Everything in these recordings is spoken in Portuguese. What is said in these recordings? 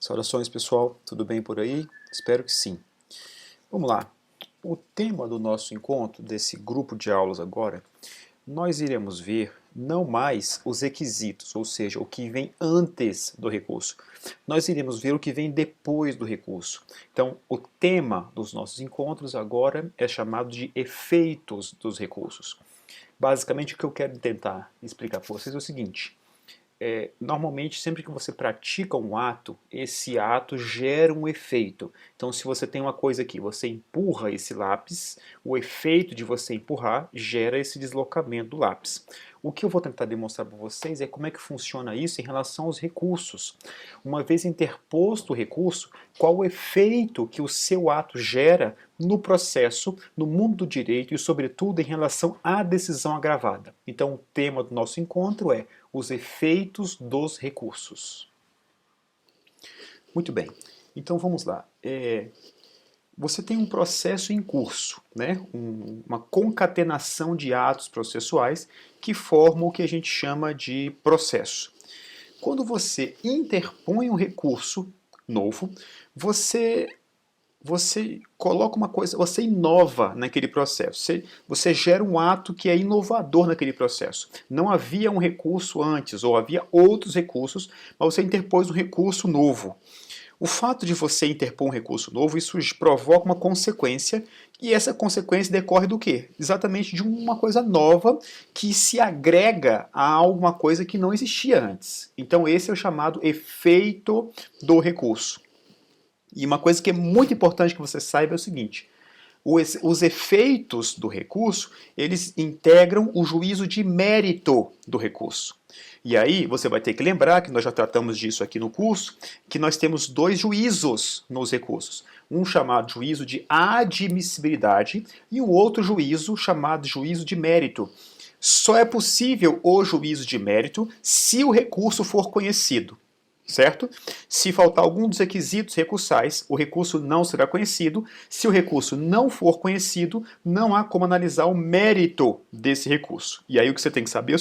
Saudações, pessoal, tudo bem por aí? Espero que sim. Vamos lá. O tema do nosso encontro, desse grupo de aulas agora, nós iremos ver não mais os requisitos, ou seja, o que vem antes do recurso. Nós iremos ver o que vem depois do recurso. Então, o tema dos nossos encontros agora é chamado de efeitos dos recursos. Basicamente, o que eu quero tentar explicar para vocês é o seguinte: normalmente, sempre que você pratica um ato, esse ato gera um efeito. Então, se você tem uma coisa aqui, você empurra esse lápis, o efeito de você empurrar gera esse deslocamento do lápis. O que eu vou tentar demonstrar para vocês é como é que funciona isso em relação aos recursos. Uma vez interposto o recurso, qual o efeito que o seu ato gera no processo, no mundo do direito e, sobretudo, em relação à decisão agravada. Então, o tema do nosso encontro é os efeitos dos recursos. Muito bem, então vamos lá. Você tem um processo em curso, né? Uma concatenação de atos processuais que formam o que a gente chama de processo. Quando você interpõe um recurso novo, você coloca uma coisa, você inova naquele processo, você gera um ato que é inovador naquele processo. Não havia um recurso antes, ou havia outros recursos, mas você interpôs um recurso novo. O fato de você interpor um recurso novo, isso provoca uma consequência, e essa consequência decorre do quê? Exatamente de uma coisa nova que se agrega a alguma coisa que não existia antes. Então esse é o chamado efeito do recurso. E uma coisa que é muito importante que você saiba é o seguinte: os efeitos do recurso, eles integram o juízo de mérito do recurso. E aí você vai ter que lembrar, que nós já tratamos disso aqui no curso, que nós temos dois juízos nos recursos. Um chamado juízo de admissibilidade e um outro juízo chamado juízo de mérito. Só é possível o juízo de mérito se o recurso for conhecido. Certo? Se faltar algum dos requisitos recursais, o recurso não será conhecido. Se o recurso não for conhecido, não há como analisar o mérito desse recurso. E aí o que você tem que saber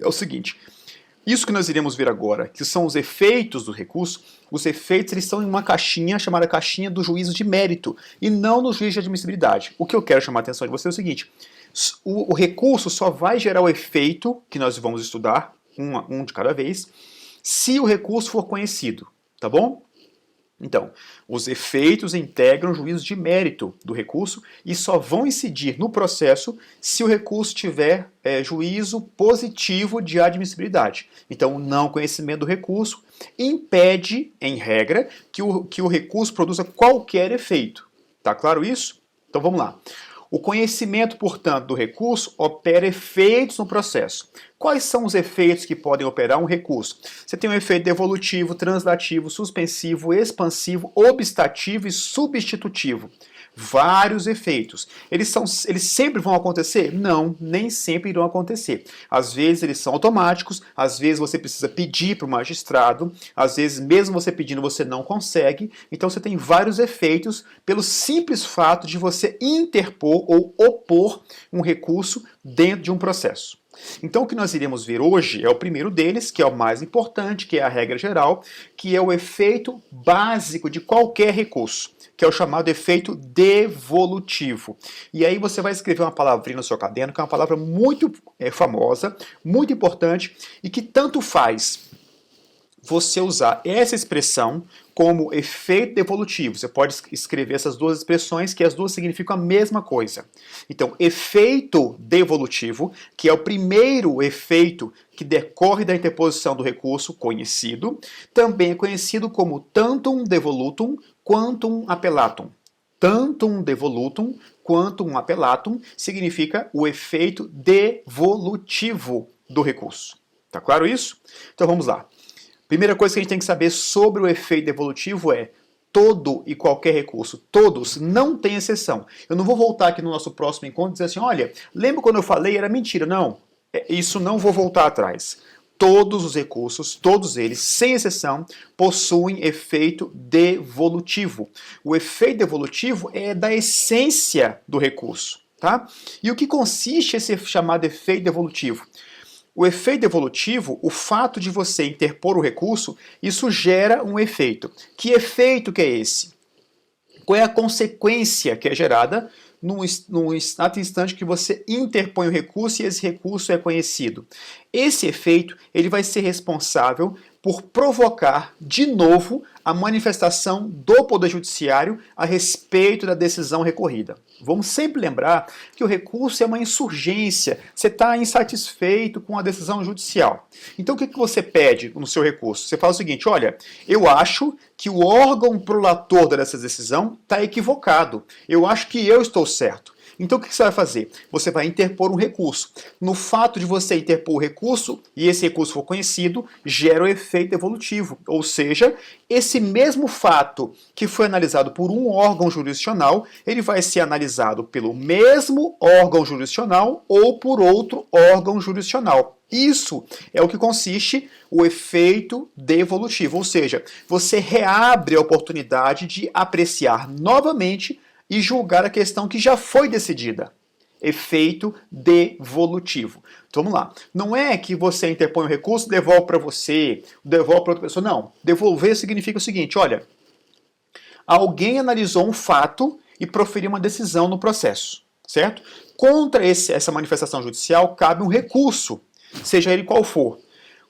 é o seguinte: isso que nós iremos ver agora, que são os efeitos do recurso, os efeitos eles estão em uma caixinha chamada caixinha do juízo de mérito e não no juízo de admissibilidade. O que eu quero chamar a atenção de você é o seguinte: o recurso só vai gerar o efeito que nós vamos estudar, um de cada vez, se o recurso for conhecido, tá bom? Então, os efeitos integram o juízo de mérito do recurso e só vão incidir no processo se o recurso tiver juízo positivo de admissibilidade. Então, o não conhecimento do recurso impede, em regra, que o recurso produza qualquer efeito. Tá claro isso? Então, vamos lá. O conhecimento, portanto, do recurso opera efeitos no processo. Quais são os efeitos que podem operar um recurso? Você tem um efeito devolutivo, translativo, suspensivo, expansivo, obstativo e substitutivo. Vários efeitos. Eles sempre vão acontecer? Não, nem sempre irão acontecer. Às vezes eles são automáticos, às vezes você precisa pedir para o magistrado, às vezes mesmo você pedindo você não consegue. Então você tem vários efeitos pelo simples fato de você interpor ou opor um recurso dentro de um processo. Então o que nós iremos ver hoje é o primeiro deles, que é o mais importante, que é a regra geral, que é o efeito básico de qualquer recurso, que é o chamado efeito devolutivo. E aí você vai escrever uma palavrinha no seu caderno, que é uma palavra muito famosa, muito importante, e que tanto faz você usar essa expressão como efeito devolutivo. Você pode escrever essas duas expressões, que as duas significam a mesma coisa. Então, efeito devolutivo, que é o primeiro efeito que decorre da interposição do recurso conhecido, também é conhecido como tantum devolutum quantum appellatum. Tantum devolutum quantum appellatum significa o efeito devolutivo do recurso. Tá claro isso? Então vamos lá. Primeira coisa que a gente tem que saber sobre o efeito devolutivo é: todo e qualquer recurso, todos, não tem exceção. Eu não vou voltar aqui no nosso próximo encontro e dizer assim: olha, lembra quando eu falei, era mentira. Não, isso não vou voltar atrás. Todos os recursos, todos eles, sem exceção, possuem efeito devolutivo. O efeito devolutivo é da essência do recurso, tá? E o que consiste esse chamado efeito devolutivo? O efeito devolutivo, o fato de você interpor o recurso, isso gera um efeito. Que efeito que é esse? Qual é a consequência que é gerada no exato instante que você interpõe o recurso e esse recurso é conhecido? Esse efeito ele vai ser responsável por provocar de novo a manifestação do Poder Judiciário a respeito da decisão recorrida. Vamos sempre lembrar que o recurso é uma insurgência, você está insatisfeito com a decisão judicial. Então o que você pede no seu recurso? Você fala o seguinte, olha, eu acho que o órgão prolator dessa decisão está equivocado, eu acho que eu estou certo. Então o que você vai fazer? Você vai interpor um recurso. No fato de você interpor o recurso, e esse recurso for conhecido, gera o efeito evolutivo. Ou seja, esse mesmo fato que foi analisado por um órgão jurisdicional, ele vai ser analisado pelo mesmo órgão jurisdicional ou por outro órgão jurisdicional. Isso é o que consiste o efeito devolutivo. Ou seja, você reabre a oportunidade de apreciar novamente e julgar a questão que já foi decidida. Efeito devolutivo. Então vamos lá. Não é que você interpõe o recurso, devolve para você, devolve para outra pessoa. Não. Devolver significa o seguinte, olha, alguém analisou um fato e proferiu uma decisão no processo, certo? Contra essa manifestação judicial cabe um recurso, seja ele qual for.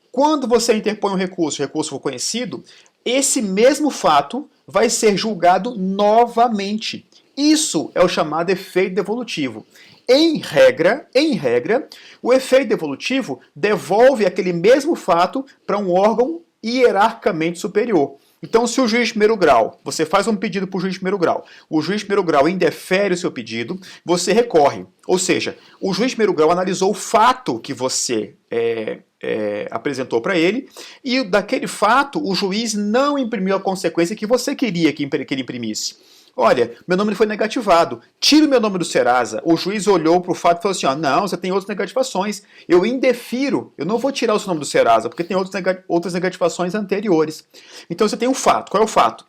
Quando você interpõe um recurso, o recurso for conhecido, esse mesmo fato vai ser julgado novamente. Isso é o chamado efeito devolutivo. Em regra, o efeito devolutivo devolve aquele mesmo fato para um órgão hierarquicamente superior. Então, se o juiz de primeiro grau, você faz um pedido para o juiz de primeiro grau, o juiz de primeiro grau indefere o seu pedido, você recorre. Ou seja, o juiz de primeiro grau analisou o fato que você apresentou para ele, e daquele fato o juiz não imprimiu a consequência que você queria que ele imprimisse. Olha, meu nome foi negativado, tira o meu nome do Serasa. O juiz olhou para o fato e falou assim, não, você tem outras negativações, eu indefiro, eu não vou tirar o seu nome do Serasa, porque tem outras negativações anteriores. Então você tem um fato, qual é o fato?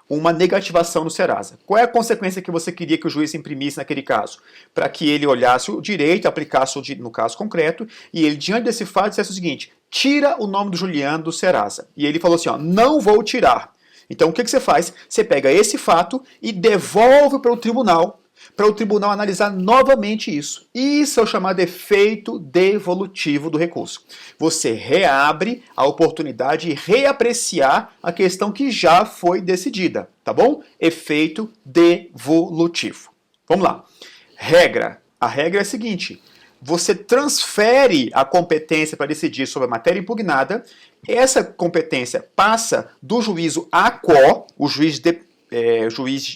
Uma negativação no Serasa. Qual é a consequência que você queria que o juiz imprimisse naquele caso? Para que ele olhasse o direito, aplicasse no caso concreto, e ele, diante desse fato, dissesse o seguinte, tira o nome do Juliano do Serasa. E ele falou assim, não vou tirar. Então o que você faz? Você pega esse fato e devolve para o tribunal analisar novamente isso. Isso é o chamado efeito devolutivo do recurso. Você reabre a oportunidade de reapreciar a questão que já foi decidida, tá bom? Efeito devolutivo. Vamos lá. Regra. A regra é a seguinte. Você transfere a competência para decidir sobre a matéria impugnada. Essa competência passa do juízo a quo, o juiz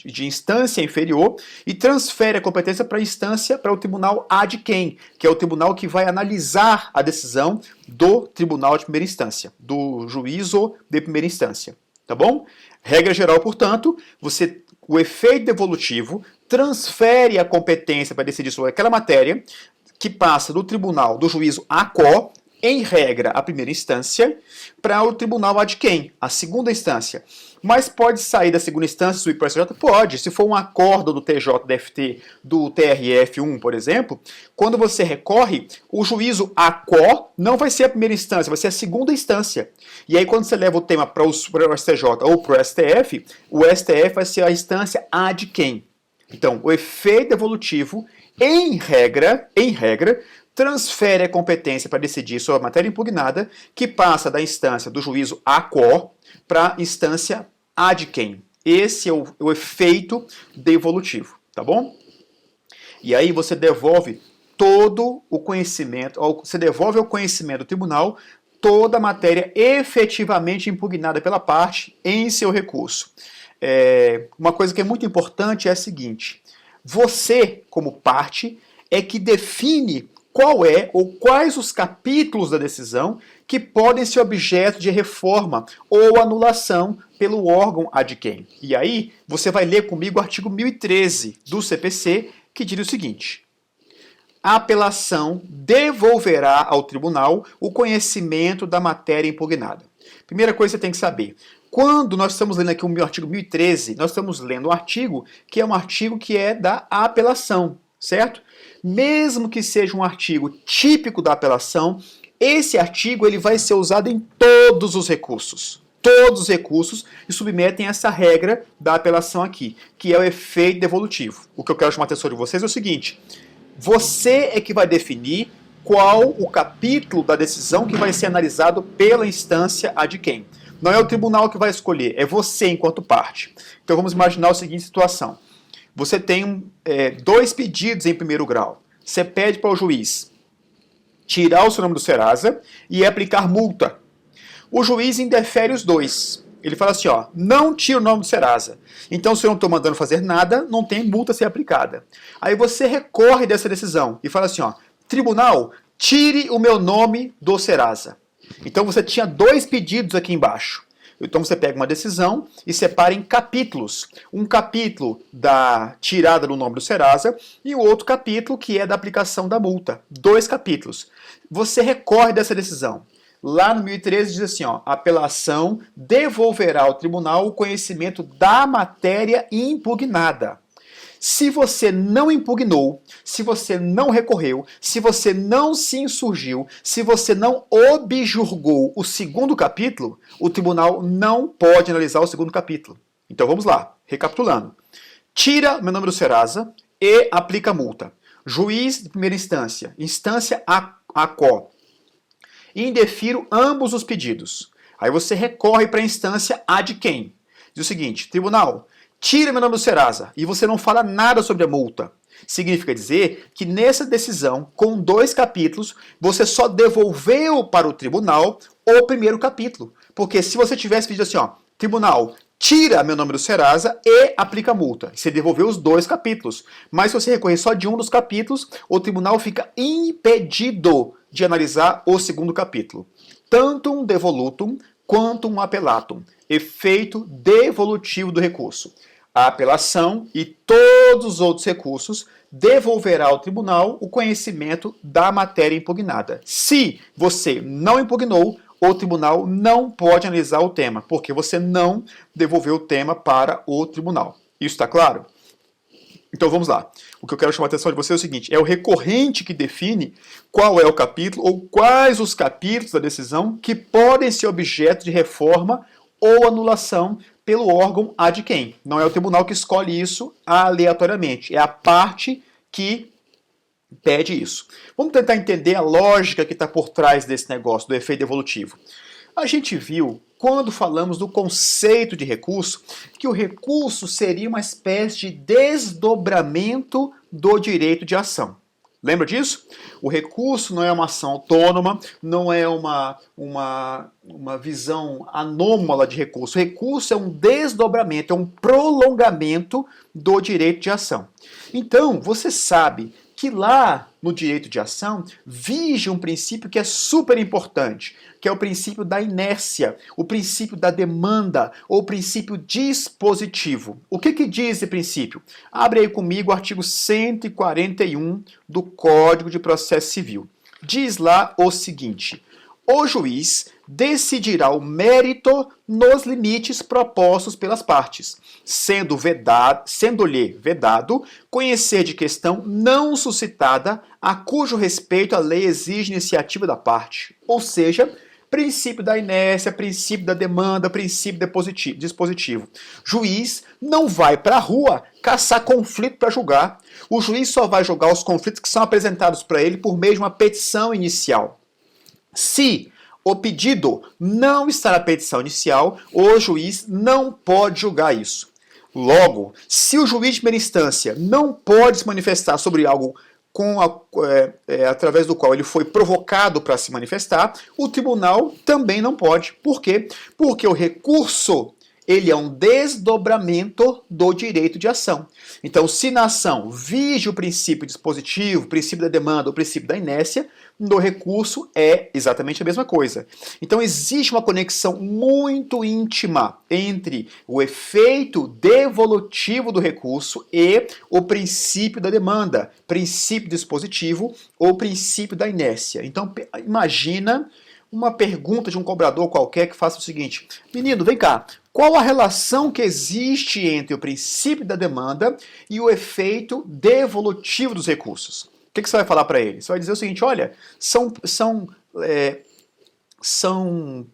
de instância inferior, e transfere a competência para o tribunal ad quem, que é o tribunal que vai analisar a decisão do tribunal de primeira instância, do juízo de primeira instância. Tá bom? Regra geral, portanto, o efeito devolutivo transfere a competência para decidir sobre aquela matéria, que passa do tribunal do juízo a quo, em regra, a primeira instância, para o tribunal ad quem, a segunda instância. Mas pode sair da segunda instância subir para o STJ? Pode. Se for um acordo do TJDFT, do TRF1, por exemplo, quando você recorre, o juízo a quo não vai ser a primeira instância, vai ser a segunda instância. E aí quando você leva o tema para o STJ ou para o STF vai ser a instância ad quem. Então, o efeito evolutivo, em regra, transfere a competência para decidir sobre a matéria impugnada, que passa da instância do juízo a quo para a instância ad quem. Esse é o efeito devolutivo, tá bom? E aí você devolve todo o conhecimento, você devolve ao conhecimento do tribunal toda a matéria efetivamente impugnada pela parte em seu recurso. Uma coisa que é muito importante é a seguinte: você, como parte, é que define qual é ou quais os capítulos da decisão que podem ser objeto de reforma ou anulação pelo órgão ad quem. E aí, você vai ler comigo o artigo 1013 do CPC, que diz o seguinte: a apelação devolverá ao tribunal o conhecimento da matéria impugnada. Primeira coisa que você tem que saber: quando nós estamos lendo aqui o artigo 1013, nós estamos lendo um artigo que é da apelação. certo? Mesmo que seja um artigo típico da apelação, esse artigo ele vai ser usado em todos os recursos. Todos os recursos e submetem essa regra da apelação aqui, que é o efeito devolutivo. O que eu quero chamar a atenção de vocês é o seguinte: você é que vai definir qual o capítulo da decisão que vai ser analisado pela instância ad quem. Não é o tribunal que vai escolher, é você enquanto parte. Então vamos imaginar a seguinte situação. Você tem dois pedidos em primeiro grau. Você pede para o juiz tirar o seu nome do Serasa e aplicar multa. O juiz indefere os dois. Ele fala assim, ó, não tira o nome do Serasa. Então, se eu não estou mandando fazer nada, não tem multa a ser aplicada. Aí você recorre dessa decisão e fala assim, ó, tribunal, tire o meu nome do Serasa. Então, você tinha dois pedidos aqui embaixo. Então, você pega uma decisão e separa em capítulos. Um capítulo da tirada do nome do Serasa e o outro capítulo que é da aplicação da multa. Dois capítulos. Você recorre dessa decisão. Lá no 1013 diz assim, ó, a apelação devolverá ao tribunal o conhecimento da matéria impugnada. Se você não impugnou, se você não recorreu, se você não se insurgiu, se você não objurgou o segundo capítulo, o tribunal não pode analisar o segundo capítulo. Então vamos lá, recapitulando. Tira meu nome do Serasa e aplica a multa. Juiz de primeira instância, instância ACO. Indefiro ambos os pedidos. Aí você recorre para a instância ad quem. Diz o seguinte, tribunal, tira meu nome do Serasa e você não fala nada sobre a multa. Significa dizer que nessa decisão, com dois capítulos, você só devolveu para o tribunal o primeiro capítulo. Porque se você tivesse pedido assim, ó, tribunal, tira meu nome do Serasa e aplica a multa. Você devolveu os dois capítulos. Mas se você recorrer só de um dos capítulos, o tribunal fica impedido de analisar o segundo capítulo. Tantum devolutum quantum appellatum. Efeito devolutivo do recurso. A apelação e todos os outros recursos devolverá ao tribunal o conhecimento da matéria impugnada. Se você não impugnou, o tribunal não pode analisar o tema, porque você não devolveu o tema para o tribunal. Isso está claro? Então vamos lá. O que eu quero chamar a atenção de você é o seguinte, é o recorrente que define qual é o capítulo ou quais os capítulos da decisão que podem ser objeto de reforma ou anulação pelo órgão ad quem. Não é o tribunal que escolhe isso aleatoriamente, é a parte que pede isso. Vamos tentar entender a lógica que está por trás desse negócio, do efeito devolutivo. A gente viu, quando falamos do conceito de recurso, que o recurso seria uma espécie de desdobramento do direito de ação. Lembra disso? O recurso não é uma ação autônoma, não é uma visão anômala de recurso. O recurso é um desdobramento, é um prolongamento do direito de ação. Então, você sabe que lá no direito de ação vige um princípio que é super importante, que é o princípio da inércia, o princípio da demanda, ou o princípio dispositivo. O que diz esse princípio? Abre aí comigo o artigo 141 do Código de Processo Civil. Diz lá o seguinte: o juiz decidirá o mérito nos limites propostos pelas partes, sendo-lhe vedado conhecer de questão não suscitada a cujo respeito a lei exige iniciativa da parte. Ou seja, princípio da inércia, princípio da demanda, princípio dispositivo. Juiz não vai para a rua caçar conflito para julgar. O juiz só vai julgar os conflitos que são apresentados para ele por meio de uma petição inicial. Se o pedido não está na petição inicial, o juiz não pode julgar isso. Logo, se o juiz de primeira instância não pode se manifestar sobre algo através do qual ele foi provocado para se manifestar, o tribunal também não pode. Por quê? Porque o recurso ele é um desdobramento do direito de ação. Então, se na ação vige o princípio dispositivo, o princípio da demanda, o princípio da inércia, no recurso é exatamente a mesma coisa. Então, existe uma conexão muito íntima entre o efeito devolutivo do recurso e o princípio da demanda, princípio dispositivo ou princípio da inércia. Então, imagina uma pergunta de um cobrador qualquer que faça o seguinte: menino, vem cá, qual a relação que existe entre o princípio da demanda e o efeito devolutivo dos recursos? O que você vai falar para ele? Você vai dizer o seguinte: olha, são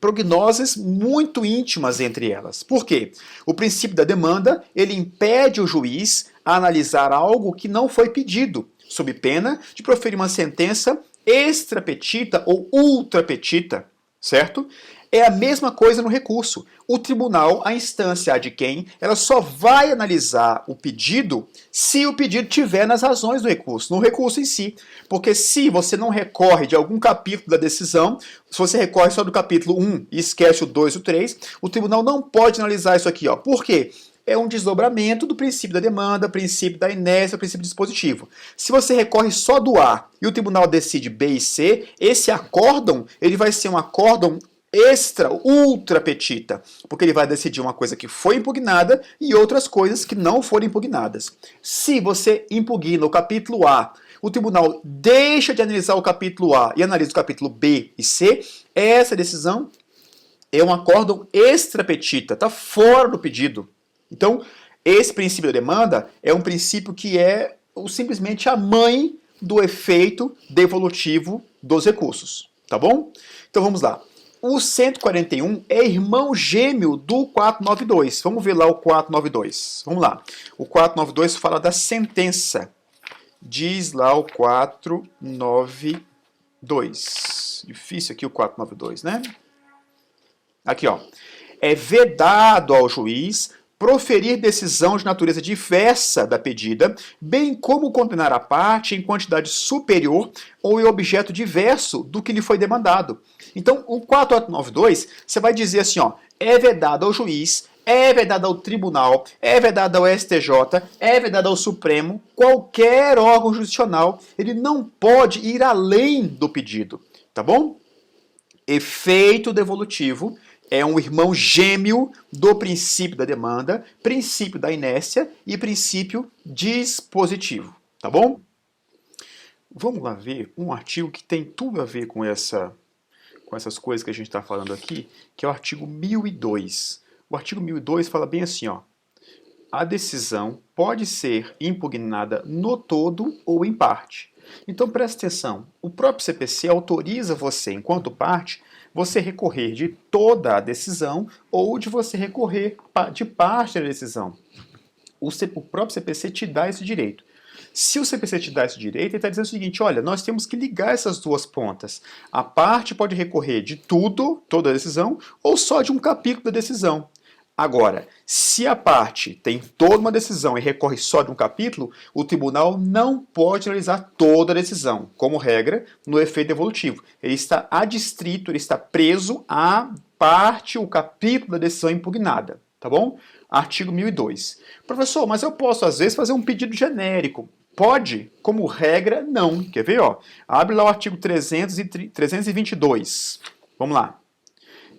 prognoses muito íntimas entre elas. Por quê? O princípio da demanda, ele impede o juiz a analisar algo que não foi pedido, sob pena de proferir uma sentença extrapetita ou ultrapetita, certo? É a mesma coisa no recurso. O tribunal, a instância de quem, ela só vai analisar o pedido se o pedido tiver nas razões do recurso, no recurso em si. Porque se você não recorre de algum capítulo da decisão, se você recorre só do capítulo 1 e esquece o 2 e o 3, o tribunal não pode analisar isso aqui. Ó. Por quê? É um desdobramento do princípio da demanda, princípio da inércia, princípio dispositivo. Se você recorre só do A e o tribunal decide B e C, esse acórdão, ele vai ser um acórdão extra, ultra petita, porque ele vai decidir uma coisa que foi impugnada e outras coisas que não foram impugnadas. Se você impugna o capítulo A, o tribunal deixa de analisar o capítulo A e analisa o capítulo B e C, essa decisão é um acórdão extra petita, está fora do pedido. Então, esse princípio da demanda é um princípio que é simplesmente a mãe do efeito devolutivo dos recursos, tá bom? Então vamos lá. O 141 é irmão gêmeo do 492. Vamos ver lá o 492. Vamos lá. O 492 fala da sentença. Diz lá o 492. Difícil aqui o 492, né? Aqui, ó. É vedado ao juiz proferir decisão de natureza diversa da pedida, bem como condenar a parte em quantidade superior ou em objeto diverso do que lhe foi demandado. Então, o 492, você vai dizer assim, ó, é vedado ao juiz, é vedado ao tribunal, é vedado ao STJ, é vedado ao Supremo, qualquer órgão jurisdicional, ele não pode ir além do pedido, tá bom? Efeito devolutivo é um irmão gêmeo do princípio da demanda, princípio da inércia e princípio dispositivo, tá bom? Vamos lá ver um artigo que tem tudo a ver com essas coisas que a gente está falando aqui, que é o artigo 1002. O artigo 1002 fala bem assim, ó: a decisão pode ser impugnada no todo ou em parte. Então presta atenção, o próprio CPC autoriza você, enquanto parte, você recorrer de toda a decisão ou de você recorrer de parte da decisão. O próprio CPC te dá esse direito. Se o CPC te dá esse direito, ele está dizendo o seguinte: olha, nós temos que ligar essas duas pontas. A parte pode recorrer de tudo, toda a decisão, ou só de um capítulo da decisão. Agora, se a parte tem toda uma decisão e recorre só de um capítulo, o tribunal não pode analisar toda a decisão, como regra, no efeito devolutivo. Ele está adstrito, ele está preso à parte, o capítulo da decisão impugnada, tá bom? Artigo 1002. Professor, mas eu posso, às vezes, fazer um pedido genérico. Pode? Como regra, não. Quer ver? Ó? Abre lá o artigo 322. Vamos lá.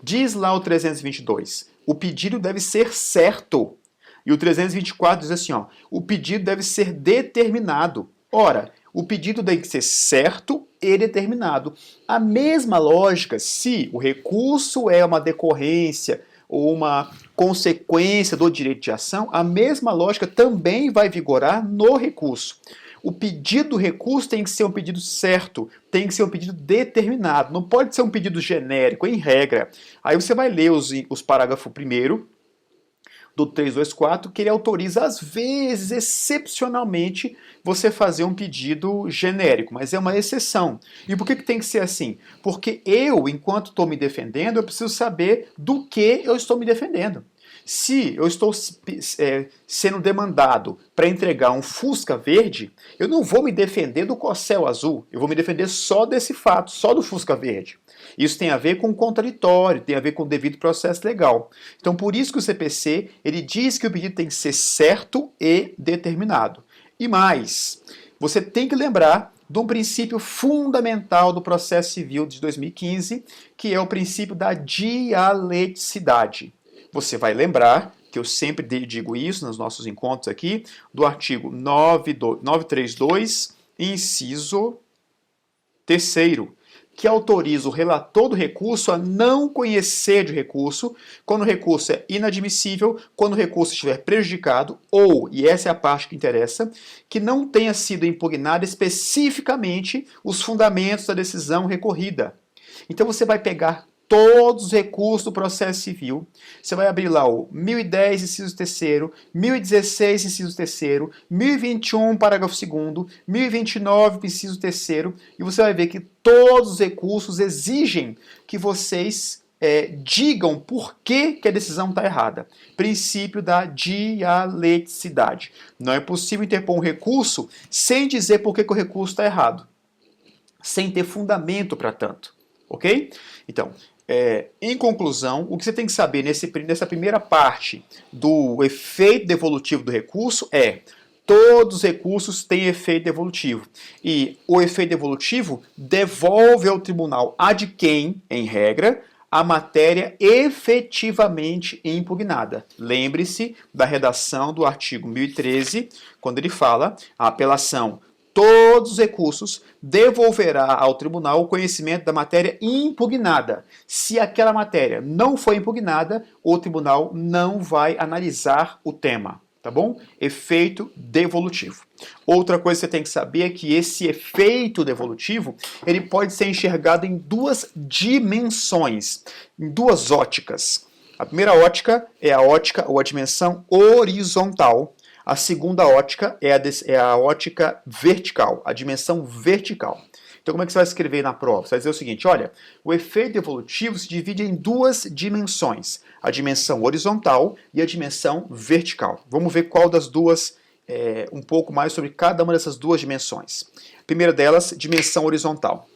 Diz lá o 322. O pedido deve ser certo. E o 324 diz assim, ó, o pedido deve ser determinado. Ora, o pedido tem que ser certo e determinado. A mesma lógica, se o recurso é uma decorrência ou uma consequência do direito de ação, a mesma lógica também vai vigorar no recurso. O pedido do recurso tem que ser um pedido certo, tem que ser um pedido determinado, não pode ser um pedido genérico, em regra. Aí você vai ler os parágrafo 1º do 324, que ele autoriza, às vezes, excepcionalmente, você fazer um pedido genérico, mas é uma exceção. E por que tem que ser assim? Porque eu, enquanto estou me defendendo, eu preciso saber do que eu estou me defendendo. Se eu estou sendo demandado para entregar um Fusca verde, eu não vou me defender do Corcel azul, eu vou me defender só desse fato, só do Fusca verde. Isso tem a ver com o contraditório, tem a ver com o devido processo legal. Então, por isso que o CPC, ele diz que o pedido tem que ser certo e determinado. E mais, você tem que lembrar de um princípio fundamental do processo civil de 2015, que é o princípio da dialeticidade. Você vai lembrar, que eu sempre digo isso nos nossos encontros aqui, do artigo 932, inciso 3º, que autoriza o relator do recurso a não conhecer de recurso quando o recurso é inadmissível, quando o recurso estiver prejudicado ou, e essa é a parte que interessa, que não tenha sido impugnado especificamente os fundamentos da decisão recorrida. Então você vai pegar todos os recursos do processo civil, você vai abrir lá o 1010, inciso 3º, 1016, inciso 3º, 1021, parágrafo 2º, 1029, inciso 3º, e você vai ver que todos os recursos exigem que vocês digam por que a decisão está errada. Princípio da dialeticidade. Não é possível interpor um recurso sem dizer por que o recurso está errado, sem ter fundamento para tanto. Ok? Então, em conclusão, o que você tem que saber nessa primeira parte do efeito devolutivo do recurso é: todos os recursos têm efeito devolutivo. E o efeito devolutivo devolve ao tribunal ad quem, em regra, a matéria efetivamente impugnada. Lembre-se da redação do artigo 1013, quando ele fala: a apelação, todos os recursos, devolverá ao tribunal o conhecimento da matéria impugnada. Se aquela matéria não foi impugnada, o tribunal não vai analisar o tema. Tá bom? Efeito devolutivo. Outra coisa que você tem que saber é que esse efeito devolutivo, ele pode ser enxergado em duas dimensões, em duas óticas. A primeira ótica é a ótica ou a dimensão horizontal. A segunda ótica é a ótica vertical, a dimensão vertical. Então, como é que você vai escrever na prova? Você vai dizer o seguinte: olha, o efeito devolutivo se divide em duas dimensões, a dimensão horizontal e a dimensão vertical. Vamos ver qual das duas, um pouco mais sobre cada uma dessas duas dimensões. A primeira delas, dimensão horizontal.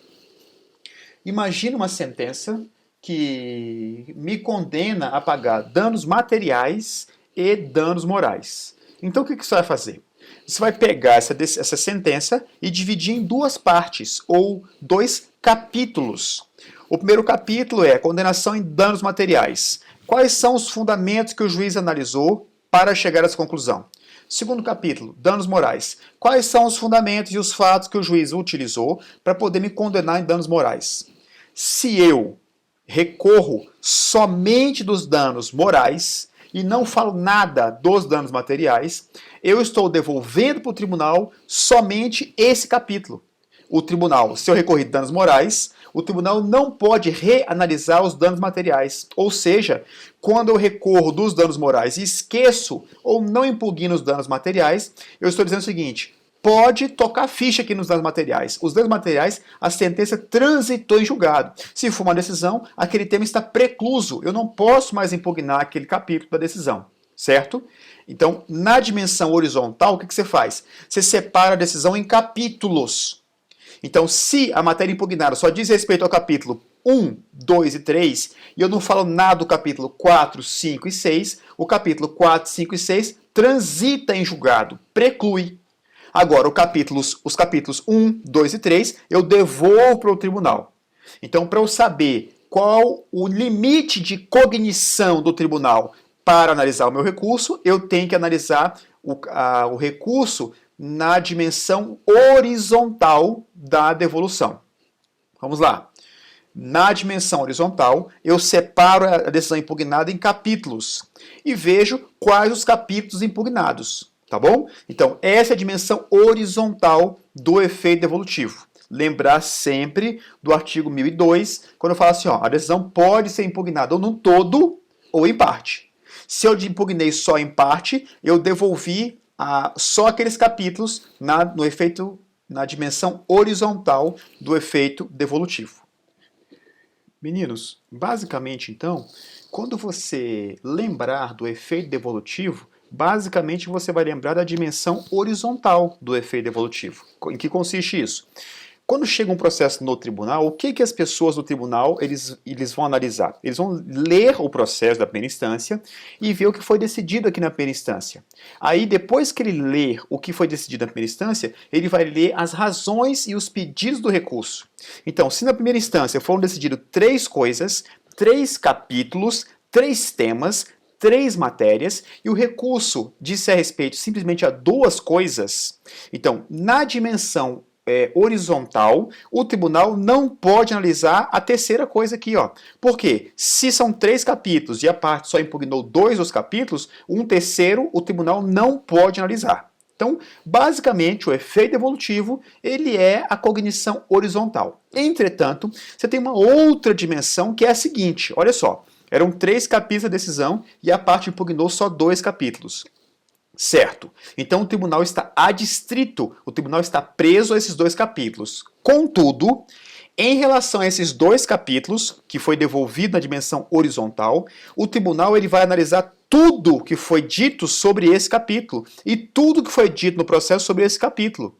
Imagina uma sentença que me condena a pagar danos materiais e danos morais. Então, o que você vai fazer? Você vai pegar essa sentença e dividir em duas partes, ou dois capítulos. O primeiro capítulo é condenação em danos materiais. Quais são os fundamentos que o juiz analisou para chegar a essa conclusão? Segundo capítulo, danos morais. Quais são os fundamentos e os fatos que o juiz utilizou para poder me condenar em danos morais? Se eu recorro somente dos danos morais e não falo nada dos danos materiais, eu estou devolvendo para o tribunal somente esse capítulo. O tribunal, se eu recorrer de danos morais, o tribunal não pode reanalisar os danos materiais. Ou seja, quando eu recorro dos danos morais e esqueço ou não impugno os danos materiais, eu estou dizendo o seguinte: pode tocar ficha aqui nos danos materiais. Os danos materiais, a sentença transitou em julgado. Se for uma decisão, aquele tema está precluso. Eu não posso mais impugnar aquele capítulo da decisão, certo? Então, na dimensão horizontal, o que você faz? Você separa a decisão em capítulos. Então, se a matéria impugnada só diz respeito ao capítulo 1, 2 e 3, e eu não falo nada do capítulo 4, 5 e 6, o capítulo 4, 5 e 6 transita em julgado, preclui. Agora, os capítulos 1, 2 e 3, eu devolvo para o tribunal. Então, para eu saber qual o limite de cognição do tribunal para analisar o meu recurso, eu tenho que analisar o recurso na dimensão horizontal da devolução. Vamos lá. Na dimensão horizontal, eu separo a decisão impugnada em capítulos e vejo quais os capítulos impugnados. Tá bom? Então, essa é a dimensão horizontal do efeito devolutivo. Lembrar sempre do artigo 1002, quando eu falo assim, ó, a decisão pode ser impugnada ou no todo ou em parte. Se eu impugnei só em parte, eu devolvi só aqueles capítulos na dimensão horizontal do efeito devolutivo. Meninos, basicamente, então, quando você lembrar do efeito devolutivo, basicamente você vai lembrar da dimensão horizontal do efeito devolutivo. Em que consiste isso? Quando chega um processo no tribunal, o que as pessoas do tribunal eles vão analisar? Eles vão ler o processo da primeira instância e ver o que foi decidido aqui na primeira instância. Aí, depois que ele ler o que foi decidido na primeira instância, ele vai ler as razões e os pedidos do recurso. Então, se na primeira instância foram decididas 3 coisas, 3 capítulos, 3 temas, 3 matérias, e o recurso disse a respeito simplesmente a 2 coisas, então, na dimensão horizontal, o tribunal não pode analisar a terceira coisa aqui, ó. Por quê? Se são 3 capítulos e a parte só impugnou 2 dos capítulos, um terceiro o tribunal não pode analisar. Então, basicamente, o efeito devolutivo, ele é a cognição horizontal. Entretanto, você tem uma outra dimensão que é a seguinte, olha só, eram 3 capítulos da decisão e a parte impugnou só 2 capítulos. Certo. Então o tribunal está adstrito, o tribunal está preso a esses 2 capítulos. Contudo, em relação a esses 2 capítulos, que foi devolvido na dimensão horizontal, o tribunal ele vai analisar tudo que foi dito sobre esse capítulo e tudo que foi dito no processo sobre esse capítulo.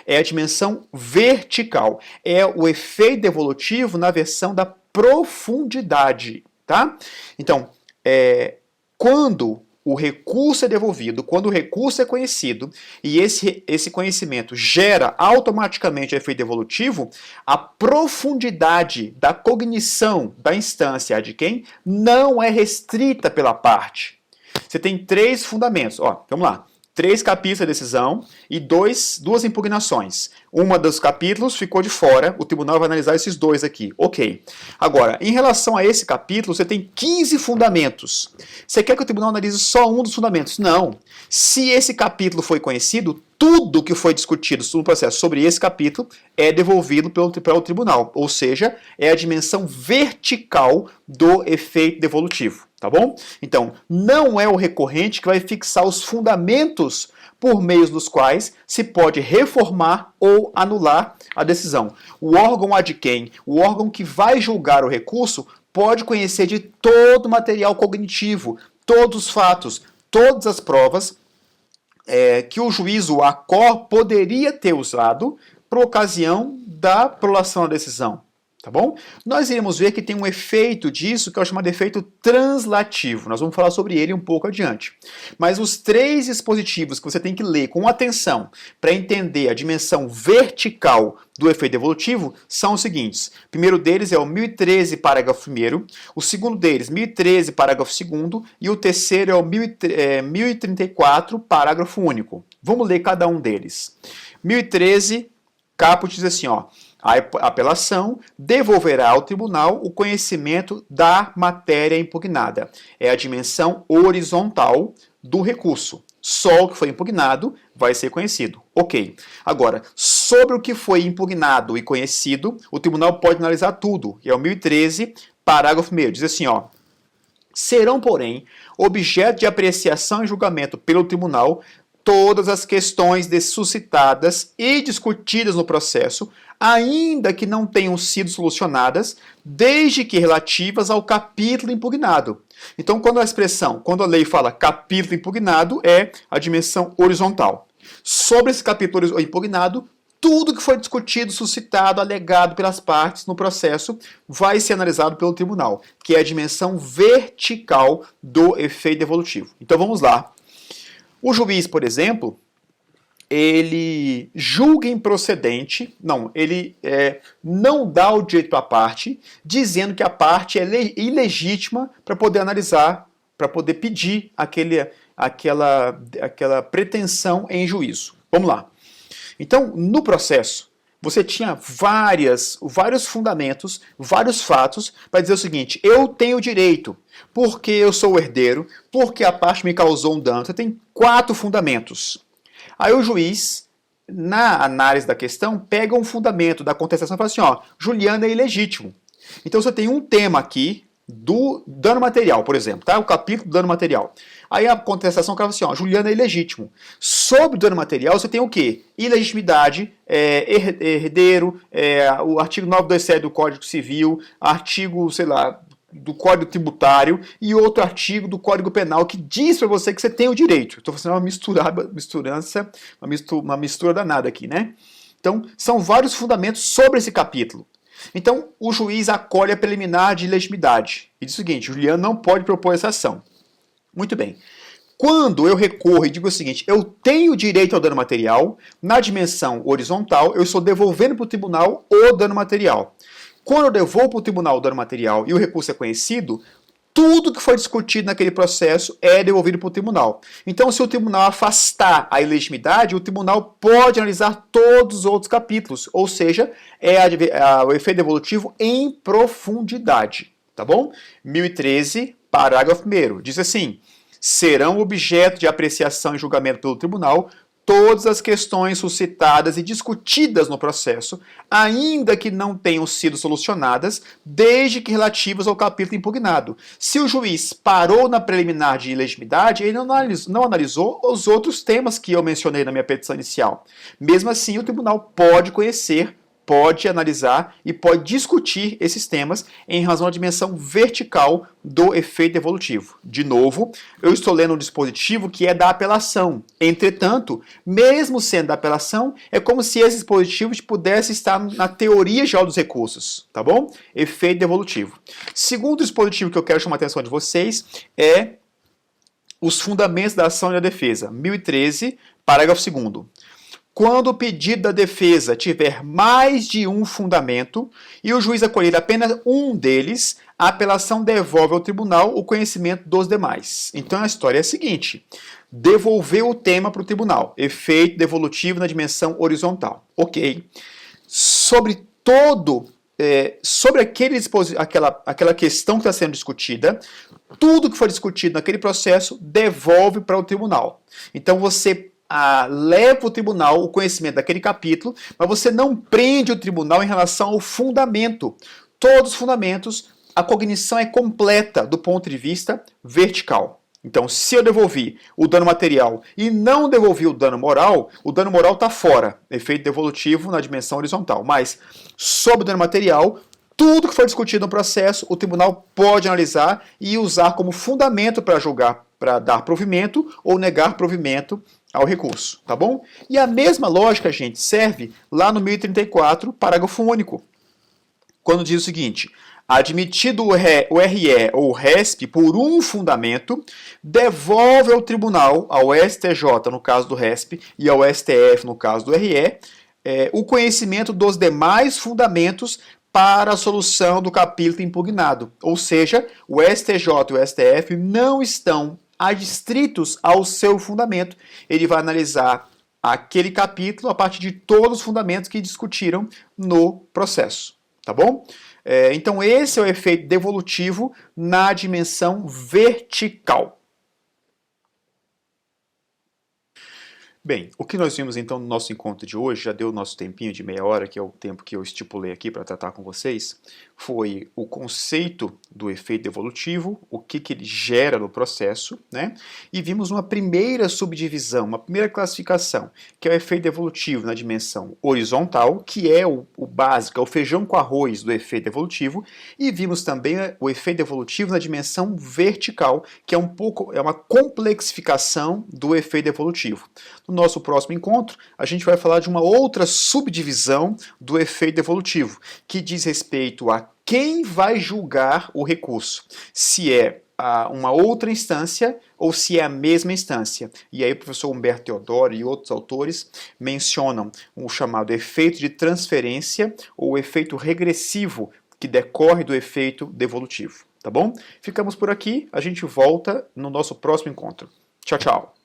É a dimensão vertical, é o efeito devolutivo na versão da profundidade, tá? Então, quando o recurso é devolvido, quando o recurso é conhecido e esse conhecimento gera automaticamente o efeito devolutivo, a profundidade da cognição da instância de quem não é restrita pela parte. Você tem 3 fundamentos. Ó, vamos lá. 3 capítulos da decisão e 2 impugnações. Uma dos capítulos ficou de fora, o tribunal vai analisar esses 2 aqui. Ok. Agora, em relação a esse capítulo, você tem 15 fundamentos. Você quer que o tribunal analise só um dos fundamentos? Não. Se esse capítulo foi conhecido, tudo que foi discutido no processo sobre esse capítulo é devolvido pelo tribunal. Ou seja, é a dimensão vertical do efeito devolutivo. Tá bom? Então, não é o recorrente que vai fixar os fundamentos por meio dos quais se pode reformar ou anular a decisão. O órgão ad quem, o órgão que vai julgar o recurso, pode conhecer de todo o material cognitivo, todos os fatos, todas as provas que o juiz, o ACOR, poderia ter usado por ocasião da prolação da decisão. Tá bom? Nós iremos ver que tem um efeito disso que é o chamado efeito translativo. Nós vamos falar sobre ele um pouco adiante. Mas os 3 dispositivos que você tem que ler com atenção para entender a dimensão vertical do efeito devolutivo são os seguintes. O primeiro deles é o 1013, parágrafo 1º. O segundo deles, 1013, parágrafo 2º. E o terceiro é o 1034, parágrafo único. Vamos ler cada um deles. 1013, caput diz assim, ó. A apelação devolverá ao tribunal o conhecimento da matéria impugnada. É a dimensão horizontal do recurso. Só o que foi impugnado vai ser conhecido. Ok. Agora, sobre o que foi impugnado e conhecido, o tribunal pode analisar tudo. E é o 1013, parágrafo 1º. Diz assim, ó. Serão, porém, objeto de apreciação e julgamento pelo tribunal todas as questões suscitadas e discutidas no processo, ainda que não tenham sido solucionadas, desde que relativas ao capítulo impugnado. Então, quando a lei fala capítulo impugnado, é a dimensão horizontal. Sobre esse capítulo impugnado, tudo que foi discutido, suscitado, alegado pelas partes no processo vai ser analisado pelo tribunal, que é a dimensão vertical do efeito devolutivo. Então, vamos lá. O juiz, por exemplo, ele julga improcedente, ele não dá o direito à parte, dizendo que a parte é ilegítima para poder analisar, para poder pedir aquela pretensão em juízo. Vamos lá. Então, no processo, você tinha vários fundamentos, vários fatos para dizer o seguinte: eu tenho direito, porque eu sou o herdeiro, porque a parte me causou um dano. Você tem 4 fundamentos. Aí o juiz, na análise da questão, pega um fundamento da contestação e fala assim, ó, Juliano é ilegítimo. Então você tem um tema aqui do dano material, por exemplo, tá? O capítulo do dano material. Aí a contestação fala assim, ó, Juliano é ilegítimo. Sobre o dano material você tem o quê? Ilegitimidade, herdeiro, o artigo 927 do Código Civil, artigo, sei lá, do Código Tributário e outro artigo do Código Penal que diz para você que você tem o direito. Estou fazendo uma mistura danada aqui, né? Então, são vários fundamentos sobre esse capítulo. Então, o juiz acolhe a preliminar de ilegitimidade e diz o seguinte: Juliano não pode propor essa ação. Muito bem. Quando eu recorro e digo o seguinte, eu tenho direito ao dano material, na dimensão horizontal, eu estou devolvendo para o tribunal o dano material. Quando eu devolvo para o tribunal o dano material e o recurso é conhecido, tudo que foi discutido naquele processo é devolvido para o tribunal. Então, se o tribunal afastar a ilegitimidade, o tribunal pode analisar todos os outros capítulos, ou seja, o efeito devolutivo em profundidade, tá bom? 1013, parágrafo 1º, diz assim: serão objeto de apreciação e julgamento pelo tribunal todas as questões suscitadas e discutidas no processo, ainda que não tenham sido solucionadas, desde que relativas ao capítulo impugnado. Se o juiz parou na preliminar de ilegitimidade, ele não analisou os outros temas que eu mencionei na minha petição inicial. Mesmo assim, o tribunal pode conhecer, pode analisar e pode discutir esses temas em razão da dimensão vertical do efeito devolutivo. De novo, eu estou lendo um dispositivo que é da apelação. Entretanto, mesmo sendo da apelação, é como se esse dispositivo pudesse estar na teoria geral dos recursos, tá bom? Efeito devolutivo. Segundo dispositivo que eu quero chamar a atenção de vocês é os fundamentos da ação e da defesa. 1013, parágrafo 2º. Quando o pedido da defesa tiver mais de um fundamento e o juiz acolher apenas um deles, a apelação devolve ao tribunal o conhecimento dos demais. Então a história é a seguinte: devolver o tema para o tribunal, efeito devolutivo na dimensão horizontal. Ok. Sobre aquela questão que está sendo discutida, tudo que foi discutido naquele processo devolve para o tribunal. Então você leva o tribunal o conhecimento daquele capítulo, mas você não prende o tribunal em relação ao fundamento. Todos os fundamentos, a cognição é completa do ponto de vista vertical. Então, se eu devolvi o dano material e não devolvi o dano moral está fora, efeito devolutivo na dimensão horizontal. Mas, sobre o dano material, tudo que for discutido no processo, o tribunal pode analisar e usar como fundamento para julgar, para dar provimento ou negar provimento ao recurso, tá bom? E a mesma lógica, gente, serve lá no 1034, parágrafo único, quando diz o seguinte: admitido o RE ou o RESP por um fundamento, devolve ao tribunal, ao STJ no caso do RESP e ao STF no caso do RE, o conhecimento dos demais fundamentos para a solução do capítulo impugnado. Ou seja, o STJ e o STF não estão adstritos ao seu fundamento. Ele vai analisar aquele capítulo a partir de todos os fundamentos que discutiram no processo, tá bom? Então esse é o efeito devolutivo na dimensão vertical. Bem, o que nós vimos então no nosso encontro de hoje, já deu o nosso tempinho de meia hora, que é o tempo que eu estipulei aqui para tratar com vocês, foi o conceito do efeito devolutivo, o que ele gera no processo, né? E vimos uma primeira subdivisão, uma primeira classificação, que é o efeito devolutivo na dimensão horizontal, que é o básico, é o feijão com arroz do efeito devolutivo, e vimos também o efeito devolutivo na dimensão vertical, que é uma complexificação do efeito devolutivo. No nosso próximo encontro, a gente vai falar de uma outra subdivisão do efeito devolutivo, que diz respeito a quem vai julgar o recurso, se é uma outra instância ou se é a mesma instância. E aí o professor Humberto Teodoro e outros autores mencionam o chamado efeito de transferência ou efeito regressivo que decorre do efeito devolutivo, tá bom? Ficamos por aqui, a gente volta no nosso próximo encontro. Tchau, tchau!